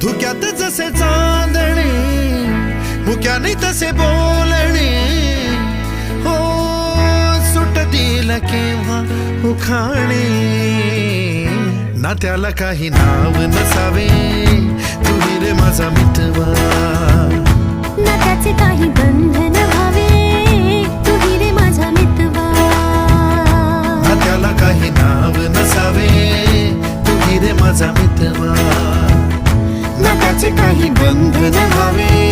धुक्यात जसे चांदणे मुक्याने तसे बोलणे हो सुटतील केव्हा उखाणे ना त्याला काही नाव नसावे तुही रे माझा मितवा ना त्याचे काही बंधन व्हावे तुही रे माझा मितवा ना त्याला काही नाव नसावे तुही रे माझा मितवा ना त्याचे काही बंधन व्हावे